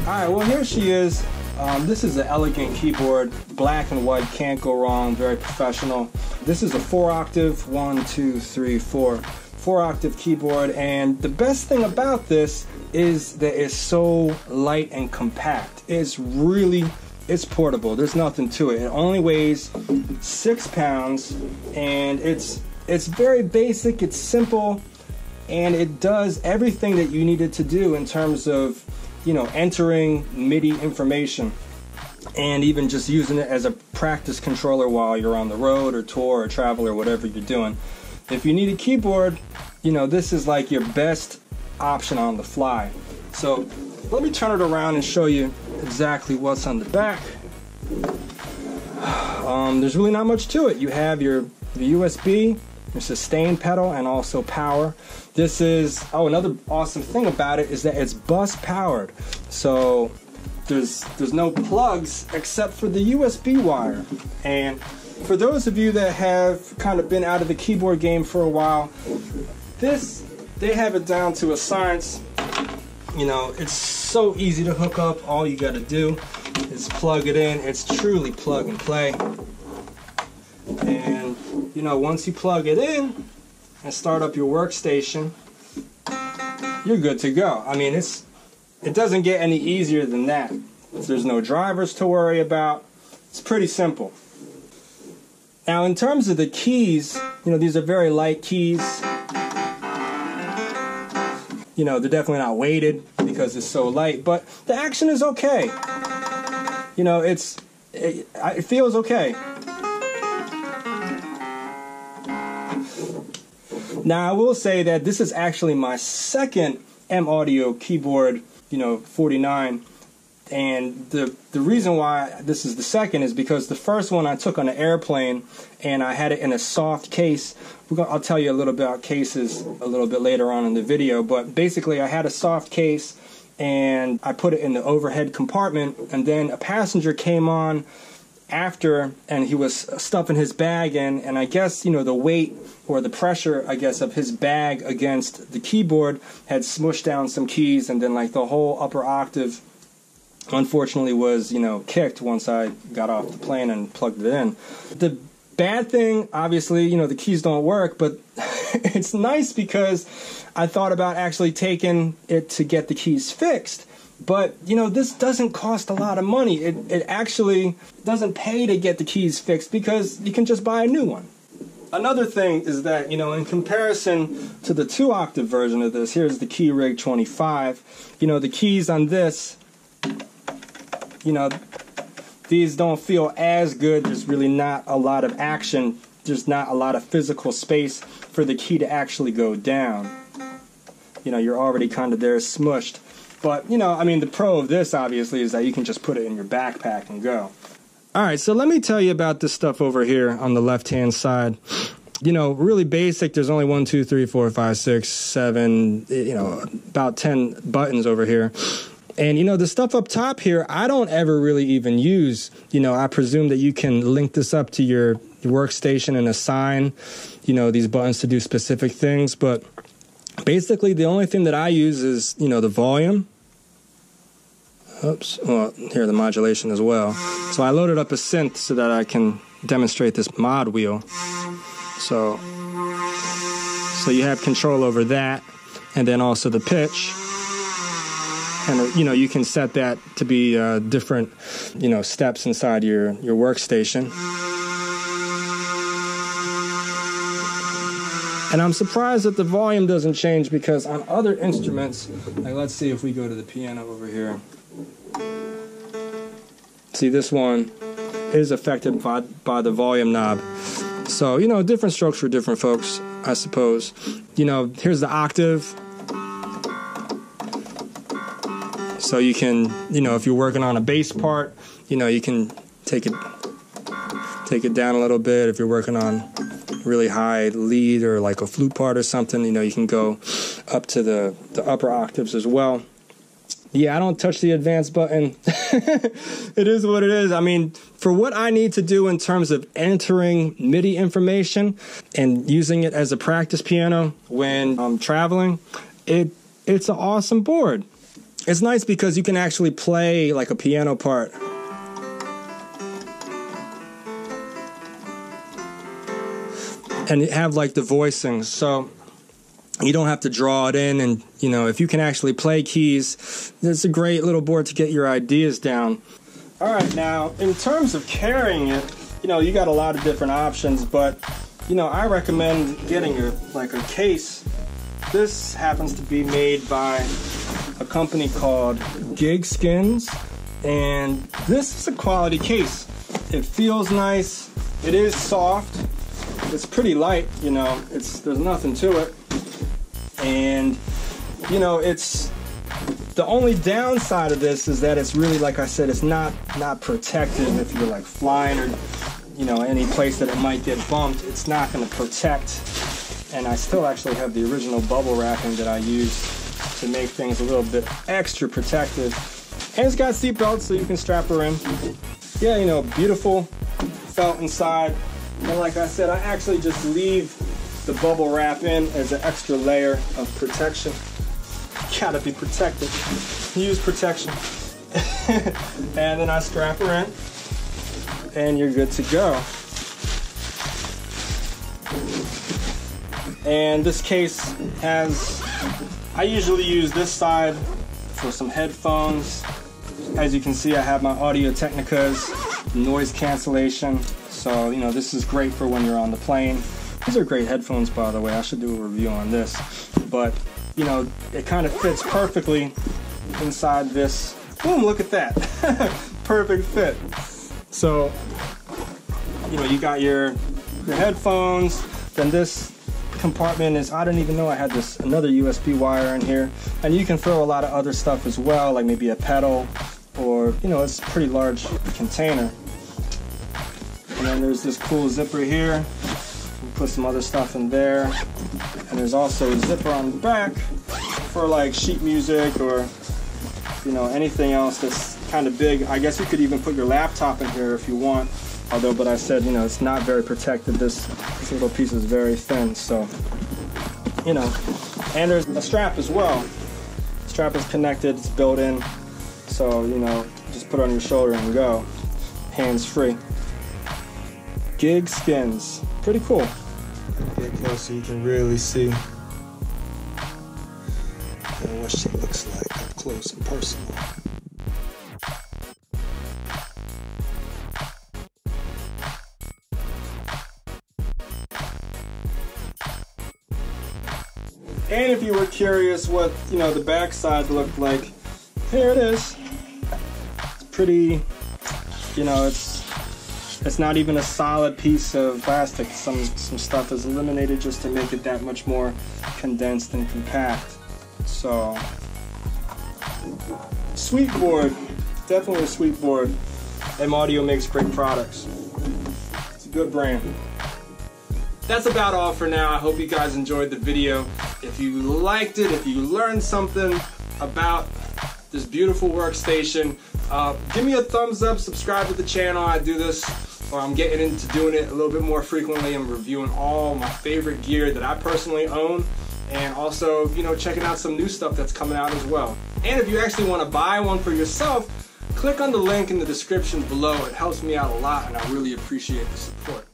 Alright, well here she is. This is an elegant keyboard, black and white, can't go wrong, very professional. This is a 4-octave, 4-octave keyboard, and the best thing about this is that it's so light and compact. It's portable. There's nothing to it. It only weighs 6 pounds, and it's very basic, it's simple, and it does everything that you need it to do in terms of, you know, entering MIDI information and even just using it as a practice controller while you're on the road or tour or travel or whatever you're doing. If you need a keyboard, you know, this is like your best option on the fly. So let me turn it around and show you exactly what's on the back. There's really not much to it. You have the USB, your sustain pedal, and also power. This is, another awesome thing about it is that it's bus powered. So there's no plugs except for the USB wire. And for those of you that have kind of been out of the keyboard game for a while, they have it down to a science. You know, it's so easy to hook up. All you got to do is plug it in. It's truly plug and play. And you know, once you plug it in and start up your workstation, you're good to go. I mean, it doesn't get any easier than that. There's no drivers to worry about. It's pretty simple. Now, in terms of the keys, you know, these are very light keys. You know, they're definitely not weighted because it's so light, but the action is okay. You know, it feels okay. Now, I will say that this is actually my second M Audio keyboard, you know, 49. And the reason why this is the second is because the first one I took on an airplane and I had it in a soft case. I'll tell you a little bit about cases a little bit later on in the video, but basically I had a soft case and I put it in the overhead compartment, and then a passenger came on after and he was stuffing his bag in, and I guess, you know, the weight or the pressure, I guess, of his bag against the keyboard had smushed down some keys, and then like the whole upper octave unfortunately was, you know, kicked once I got off the plane and plugged it in. The bad thing, obviously, you know, the keys don't work, but it's nice because I thought about actually taking it to get the keys fixed. But, you know, this doesn't cost a lot of money. It actually doesn't pay to get the keys fixed because you can just buy a new one. Another thing is that, you know, in comparison to the 2-octave version of this, here's the Keyrig 25. You know, the keys on this, you know, these don't feel as good. There's really not a lot of action. There's not a lot of physical space for the key to actually go down. You know, you're already kind of there smushed. But, you know, I mean, the pro of this, obviously, is that you can just put it in your backpack and go. All right, so let me tell you about this stuff over here on the left-hand side. You know, really basic. There's only 1, 2, 3, 4, 5, 6, 7, you know, about 10 buttons over here. And, you know, the stuff up top here, I don't ever really even use. You know, I presume that you can link this up to your workstation and assign, you know, these buttons to do specific things. But basically, the only thing that I use is, you know, the volume. Oops. Well, here, the modulation as well. So I loaded up a synth so that I can demonstrate this mod wheel. So you have control over that, and then also the pitch. And, you know, you can set that to be different, you know, steps inside your workstation. And I'm surprised that the volume doesn't change, because on other instruments, like let's see if we go to the piano over here. See, this one is affected by the volume knob. So, you know, different strokes for different folks, I suppose. You know, here's the octave. So you can, you know, if you're working on a bass part, you know, you can take it down a little bit. If you're working on really high lead or like a flute part or something, you know, you can go up to the upper octaves as well. Yeah, I don't touch the advanced button. It is what it is. I mean, for what I need to do in terms of entering MIDI information and using it as a practice piano when I'm traveling, it's an awesome board. It's nice because you can actually play like a piano part. And have like the voicing, so you don't have to draw it in. And you know, if you can actually play keys, it's a great little board to get your ideas down. All right, now in terms of carrying it, you know, you got a lot of different options, but you know, I recommend getting like a case. This happens to be made by a company called Keystation, and this is a quality case. It feels nice. It is soft. It's pretty light, you know, there's nothing to it. And, you know, it's, the only downside of this is that it's really, like I said, it's not protective if you're like flying or, you know, any place that it might get bumped. It's not going to protect. And I still actually have the original bubble wrapping that I used to make things a little bit extra protective. And it's got seat belts so you can strap her in. Yeah, you know, beautiful felt inside. And like I said, I actually just leave the bubble wrap in as an extra layer of protection. Gotta be protected. Use protection. And then I strap her in, and you're good to go. And this case has, I usually use this side for some headphones. As you can see, I have my Audio Technicas, noise cancellation. So, you know, this is great for when you're on the plane. These are great headphones, by the way. I should do a review on this. But, you know, it kind of fits perfectly inside this. Boom, look at that. Perfect fit. So, you know, you got your headphones. Then this compartment is, I didn't even know I had this, another USB wire in here. And you can throw a lot of other stuff as well, like maybe a pedal, or, you know, it's a pretty large container. And then there's this cool zipper here. We'll put some other stuff in there. And there's also a zipper on the back for like sheet music or, you know, anything else that's kind of big. I guess you could even put your laptop in here if you want. Although, but I said, you know, it's not very protected. This little piece is very thin, so, you know. And there's a strap as well. The strap is connected, it's built in. So, you know, just put it on your shoulder and go. Hands free. Keystation, pretty cool. Get close so you can really see what she looks like up close and personal. And if you were curious what, you know, the back side looked like, here it is. It's pretty, you know, it's not even a solid piece of plastic. Some stuff is eliminated just to make it that much more condensed and compact. So, sweet board, definitely a sweet board. M-Audio makes great products. It's a good brand. That's about all for now. I hope you guys enjoyed the video. If you liked it, if you learned something about this beautiful workstation, give me a thumbs up, subscribe to the channel. I do this, or I'm getting into doing it a little bit more frequently. I'm reviewing all my favorite gear that I personally own, and also, you know, checking out some new stuff that's coming out as well. And if you actually want to buy one for yourself, click on the link in the description below. It helps me out a lot, and I really appreciate the support.